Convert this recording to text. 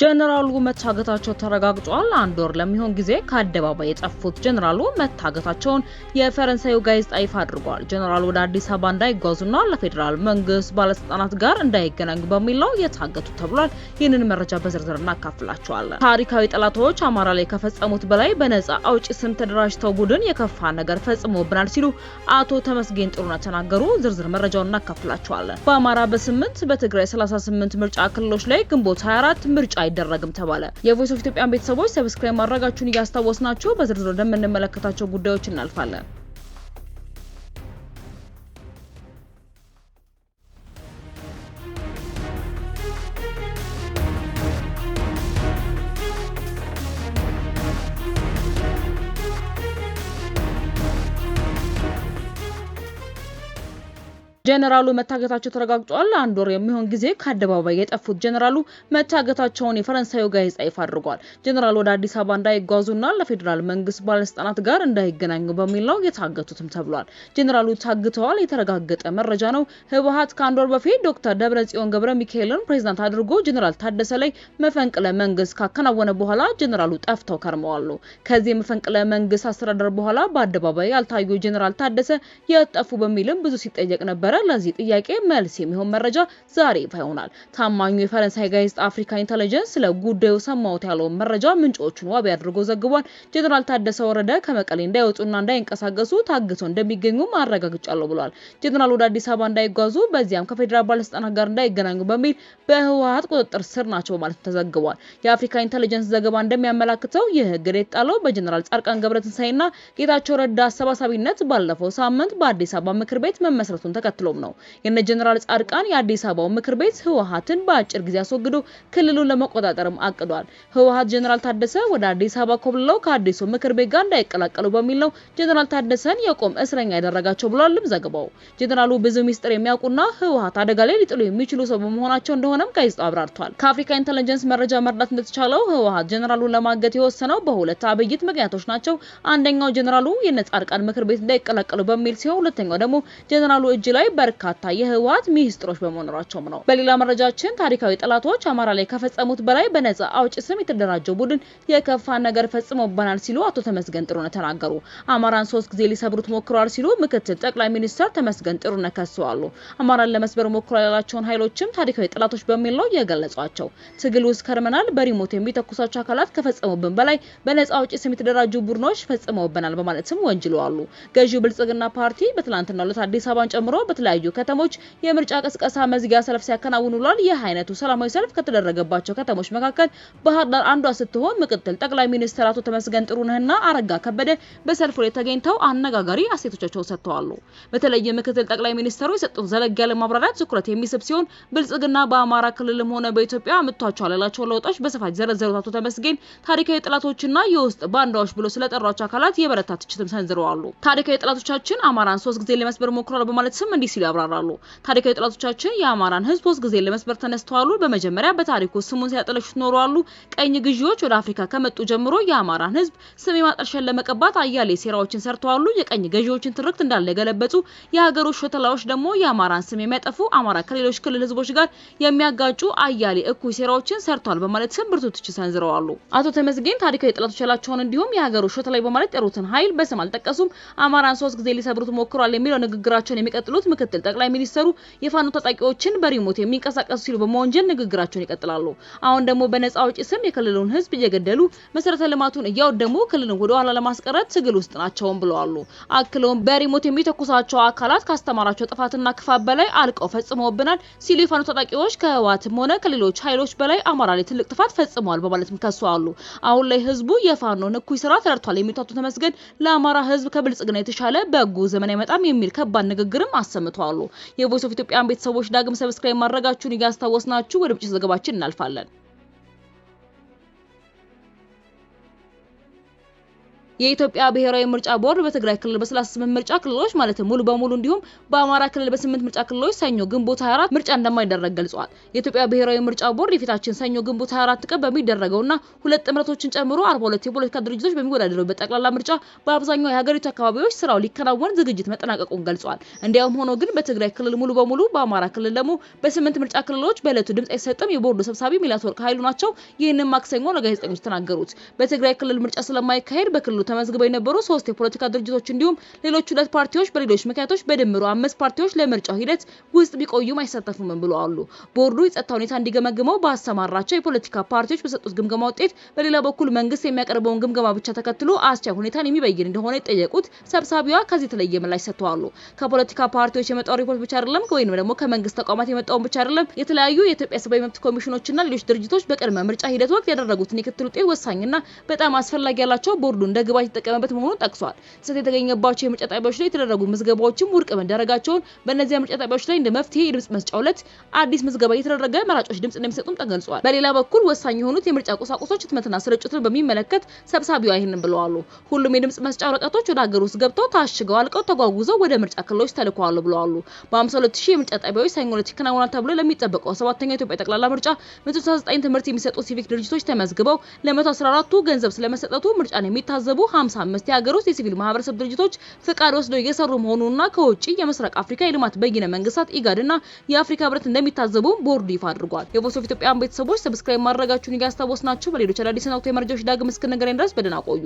ጀነራሉ መታገታቸው ተረጋግጧል። አንድ ወር ለሚሆን ጊዜ ከአደባባይ የጠፉት ጀነራሉ መታገታቸውን የፈረንሳዩ ጋዜጣ ይፋ አድርጓል። ጀነራሉ ወደ አዲስ አበባ እንዳይጓዙና ለፌዴራል መንግስት ባለስልጣናት ጋር እንዳይገናኙ በሚል ነው የታገቱት ተብሏል። ይህንን መረጃ በዝርዝር እናካፍላቸዋለን። ታሪካዊ ጠላቶች አማራ ላይ ከፈጸሙት በላይ በነጻ አውጪ ስም ተደራጅተው ቡድን የከፋ ነገር ፈጽሞብናል ሲሉ አቶ ተመስገን ጥሩነህ ተናገሩ። ዝርዝር መረጃውን እናካፍላቸዋለን። በአማራ በ8 በትግራይ 38 ምርጫ ክልሎች ላይ ግንቦት 24 ምርጫ አይደረግም ተባለ። የቮይስ ኦፍ ኢትዮጵያ ቤተሰቦች ሰብስክራይብ ማድረጋችሁን እያስታወስናችሁ በዝርዝር ወደምንመለከታቸው ጉዳዮች እናልፋለን። ጀነራሉ መታገታቸው ተረጋግጧል። አንድ ወር የሚሆን ጊዜ ከአደባባይ የጠፉት ጀነራሉ መታገታቸውን የፈረንሳዩ ጋዜጣ ይፋ አድርጓል። ጀነራሉ ወደ አዲስ አበባ እንዳይጓዙና ለፌዴራል መንግስት ባለስልጣናት ጋር እንዳይገናኙ በሚል ነው የታገቱትም ተብሏል። ጀነራሉ ታግተዋል የተረጋገጠ መረጃ ነው። ህወሓት ከአንድ ወር በፊት ዶክተር ደብረጽዮን ገብረ ሚካኤልን ፕሬዝዳንት አድርጎ ጀነራል ታደሰ ላይ መፈንቅለ መንግስት ካከናወነ በኋላ ጀነራሉ ጠፍተው ከርመዋል። ከዚህ መፈንቅለ መንግስት አስተዳደር በኋላ በአደባባይ ያልታዩ ጀነራል ታደሰ የጠፉ በሚልም ብዙ ሲጠየቅ ነበር። ለዚህ ጥያቄ መልስ የሚሆን መረጃ ዛሬ ይፋ ይሆናል። ታማኙ የፈረንሳይ ጋዜጣ አፍሪካ ኢንተለጀንስ ስለ ጉዳዩ ሰማሁት ያለው መረጃ ምንጮቹን ዋቢ አድርጎ ዘግቧል። ጀነራል ታደሰ ወረደ ከመቀሌ እንዳይወጡና እንዳይንቀሳቀሱ ታግተው እንደሚገኙ ማረጋግጫለሁ ብሏል። ጀነራል ወደ አዲስ አበባ እንዳይጓዙ በዚያም ከፌዴራል ባለስልጣናት ጋር እንዳይገናኙ በሚል በህወሓት ቁጥጥር ስር ናቸው ማለት ተዘግቧል። የአፍሪካ ኢንተለጀንስ ዘገባ እንደሚያመላክተው ይህ እግድ የጣለው በጀነራል ጻድቃን ገብረትንሳኤና ጌታቸው ረዳ አሰባሳቢነት ባለፈው ሳምንት በአዲስ አበባ ምክር ቤት መመስረቱን ተከትሎ ነው። የነ ጀነራል ጻድቃን የአዲስ አበባው ምክር ቤት ህወሓትን በአጭር ጊዜ አስወግዶ ክልሉን ለመቆጣጠርም አቅዷል። ህወሓት ጀነራል ታደሰ ወደ አዲስ አበባ ኮብልለው ከአዲሱ ምክር ቤት ጋር እንዳይቀላቀሉ በሚል ነው ጀነራል ታደሰን የቆም እስረኛ ያደረጋቸው ብሏልም ዘገባው። ጀነራሉ ብዙ ሚስጥር የሚያውቁና ህወሓት አደጋ ላይ ሊጥሉ የሚችሉ ሰው በመሆናቸው እንደሆነም ጋዜጣው አብራርቷል። ከአፍሪካ ኢንተለጀንስ መረጃ መርዳት እንደተቻለው ህወሓት ጀነራሉን ለማገት የወሰነው በሁለት አበይት ምክንያቶች ናቸው። አንደኛው ጀነራሉ የነ ጻድቃን ምክር ቤት እንዳይቀላቀሉ በሚል ሲሆን፣ ሁለተኛው ደግሞ ጀነራሉ እጅ ላይ በርካታ የህወሓት ሚስጥሮች በመኖራቸውም ነው። በሌላ መረጃችን ታሪካዊ ጠላቶች አማራ ላይ ከፈጸሙት በላይ በነጻ አውጪ ስም የተደራጀው ቡድን የከፋ ነገር ፈጽሞብናል ሲሉ አቶ ተመስገን ጥሩነህ ተናገሩ። አማራን 3 ጊዜ ሊሰብሩት ሞክረዋል ሲሉ ምክትል ጠቅላይ ሚኒስትር ተመስገን ጥሩነህ ከሰዋሉ። አማራን ለመስበር ሞክረዋል ያላቸውን ኃይሎችም ታሪካዊ ጠላቶች በሚል ነው የገለጿቸው። ትግል ውስጥ ከርመናል፣ በሪሞት የሚተኩሳቸው አካላት ከፈጸሙብን በላይ በነጻ አውጪ ስም የተደራጁ ቡድኖች ፈጽመውብናል በማለትም ወንጅለዋል። ገዢው ብልጽግና ፓርቲ በትላንትናው ዕለት አዲስ አበባን ጨምሮ በተለያዩ ከተሞች የምርጫ ቅስቀሳ መዝጊያ ሰልፍ ሲያከናውኑ ውሏል። ይህ አይነቱ ሰላማዊ ሰልፍ ከተደረገባቸው ከተሞች መካከል ባህር ዳር አንዷ ስትሆን ምክትል ጠቅላይ ሚኒስትር አቶ ተመስገን ጥሩነህና አረጋ ከበደ በሰልፉ ላይ ተገኝተው አነጋጋሪ አስተያየቶቻቸውን ሰጥተዋል። በተለይ ምክትል ጠቅላይ ሚኒስትሩ የሰጡት ዘለግ ያለ ማብራሪያ ትኩረት የሚስብ ሲሆን ብልጽግና በአማራ ክልልም ሆነ በኢትዮጵያ አምጥቷቸዋል ያላቸው ለውጦች በስፋት ዘረዘሩት አቶ ተመስገን ታሪካዊ ጠላቶችና የውስጥ ባንዳዎች ብሎ ስለጠሯቸው አካላት የበረታ ትችትም ሰንዝረዋል። ታሪካዊ ጠላቶቻችን አማራን 3 ጊዜ ለመስበር ሞክረዋል በማለትም እንዲህ ሲሉ ያብራራሉ። ታሪካዊ ጠላቶቻችን የአማራን ህዝብ 3 ጊዜ ለመስበር ተነስተዋል። በመጀመሪያ በታሪኩ ስሙን ሲያጠለሹት ኖረዋል። ቀኝ ግዢዎች ወደ አፍሪካ ከመጡ ጀምሮ የአማራን ህዝብ ስም ማጠልሸት ለመቀባት አያሌ ሴራዎችን ሰርተዋል። የቀኝ ገዢዎችን ትርክት እንዳለ ገለበጡ። የሀገሩ ሾተላዎች ደግሞ የአማራን ስም የሚያጠፉ አማራ ከሌሎች ክልል ህዝቦች ጋር የሚያጋጩ አያሌ እኩይ ሴራዎችን ሰርተዋል በማለትም ብርቱ ትችት ሰንዝረዋል። አቶ ተመስገን ታሪካዊ ጠላቶች ያላቸውን እንዲሁም የሀገሩ ሾተላይ በማለት የጠሩትን ኃይል በስም አልጠቀሱም። አማራን 3 ጊዜ ሊሰብሩት ሞክረዋል የሚለው ንግግራቸውን የሚቀጥሉት ምክትል ጠቅላይ ሚኒስትሩ የፋኖ ታጣቂዎችን በሪሞት የሚንቀሳቀሱ ሲሉ በመወንጀል ንግግራቸውን ይቀጥላሉ። አሁን ደግሞ በነጻ አውጪ ስም የክልሉን ህዝብ እየገደሉ መሰረተ ልማቱን እያወደሙ ክልሉን ወደ ኋላ ለማስቀረት ትግል ውስጥ ናቸውም ብለዋል። አክለውም በሪሞት የሚተኩሳቸው አካላት ካስተማራቸው ጥፋትና ክፋት በላይ አልቀው ፈጽመውብናል ሲሉ የፋኖ ታጣቂዎች ከህወሓትም ሆነ ከሌሎች ኃይሎች በላይ አማራ ላይ ትልቅ ጥፋት ፈጽመዋል በማለትም ከሰዋሉ። አሁን ላይ ህዝቡ የፋኖን እኩይ ስራ ተረድቷል የሚሉት አቶ ተመስገን ለአማራ ህዝብ ከብልጽግና የተሻለ በጎ ዘመን አይመጣም የሚል ከባድ ንግግርም አሰምተዋል። የቮይስ ኦፍ ኢትዮጵያ ቤተሰቦች ዳግም ሰብስክራይብ ማድረጋችሁን እያስታወስናችሁ ወደ ብቻ ዘገባችን እናልፋለን። የኢትዮጵያ ብሔራዊ ምርጫ ቦርድ በትግራይ ክልል በ38 ምርጫ ክልሎች ማለትም ሙሉ በሙሉ እንዲሁም በአማራ ክልል በ8 ምርጫ ክልሎች ሰኞ ግንቦት 24 ምርጫ እንደማይደረግ ገልጿል። የኢትዮጵያ ብሔራዊ ምርጫ ቦርድ የፊታችን ሰኞ ግንቦት 24 ቀን በሚደረገውና ሁለት ጥምረቶችን ጨምሮ 42 የፖለቲካ ድርጅቶች በሚወዳደሩበት ጠቅላላ ምርጫ በአብዛኛው የሀገሪቱ አካባቢዎች ስራው ሊከናወን ዝግጅት መጠናቀቁን ገልጿል። እንዲያውም ሆኖ ግን በትግራይ ክልል ሙሉ በሙሉ በአማራ ክልል ደግሞ በ8 ምርጫ ክልሎች በእለቱ ድምጽ አይሰጥም። የቦርዱ ሰብሳቢ ሚላትወርቅ ኃይሉ ናቸው ይህንን ማክሰኞ ለጋዜጠኞች ተናገሩት። በትግራይ ክልል ምርጫ ስለማይካሄድ በክልሉ ተመዝግበው የነበሩ 3 የፖለቲካ ድርጅቶች እንዲሁም ሌሎች 2 ፓርቲዎች በሌሎች ምክንያቶች በድምሩ 5 ፓርቲዎች ለምርጫው ሂደት ውስጥ ቢቆዩም አይሳተፉም ብለዋል። ቦርዱ የጸጥታ ሁኔታ እንዲገመግመው ባሰማራቸው የፖለቲካ ፓርቲዎች በሰጡት ግምገማ ውጤት በሌላ በኩል መንግስት የሚያቀርበውን ግምገማ ብቻ ተከትሎ አስቻይ ሁኔታን የሚበይን እንደሆነ የጠየቁት ሰብሳቢዋ ከዚህ የተለየ ምላሽ ሰጥተዋል። ከፖለቲካ ፓርቲዎች የመጣው ሪፖርት ብቻ አይደለም ወይንም ደግሞ ከመንግስት ተቋማት የመጣውን ብቻ አይደለም የተለያዩ የኢትዮጵያ ሰብአዊ መብት ኮሚሽኖችና ሌሎች ድርጅቶች በቅድመ ምርጫ ሂደት ወቅት ያደረጉትን የክትትል ውጤት ወሳኝና በጣም አስፈላጊ ያላቸው ቦርዱ እንደ ግብዓት የተጠቀመበት መሆኑን ጠቅሷል። ስህተት የተገኘባቸው የምርጫ ጣቢያዎች ላይ የተደረጉ ምዝገባዎችም ውድቅ መደረጋቸውን በእነዚያ ምርጫ ጣቢያዎች ላይ እንደ መፍትሄ የድምጽ መስጫው ዕለት አዲስ ምዝገባ እየተደረገ መራጮች ድምጽ እንደሚሰጡም ተገልጿል። በሌላ በኩል ወሳኝ የሆኑት የምርጫ ቁሳቁሶች ህትመትና ስርጭትን በሚመለከት ሰብሳቢዋ ይህንን ብለዋል። ሁሉም የድምጽ መስጫ ወረቀቶች ወደ ሀገር ውስጥ ገብተው ታሽገው አልቀው ተጓጉዘው ወደ ምርጫ ክልሎች ተልከዋል ብለዋል። በ52000 የምርጫ ጣቢያዎች ሰኞ ዕለት ይከናወናል ተብሎ ለሚጠበቀው 7ኛው የኢትዮጵያ ጠቅላላ ምርጫ 169 ትምህርት የሚሰጡ ሲቪክ ድርጅቶች ተመዝግበው ለ114ቱ ገንዘብ ስለመሰጠቱ ምርጫን የሚታዘቡ 55 የሀገር ውስጥ የሲቪል ማህበረሰብ ድርጅቶች ፍቃድ ወስደው እየሰሩ መሆኑንና ከውጪ የምስራቅ አፍሪካ የልማት በይነ መንግስታት ኢጋድና የአፍሪካ ህብረት እንደሚታዘቡ ቦርዱ ይፋ አድርጓል። የቮይስ ኦፍ ኢትዮጵያ ቤተሰቦች ሰብስክራይብ ማድረጋችሁን እያስታወስናችሁ በሌሎች አዳዲስና ወቅታዊ መረጃዎች ዳግም እስክንገናኝ ድረስ በደህና ቆዩ።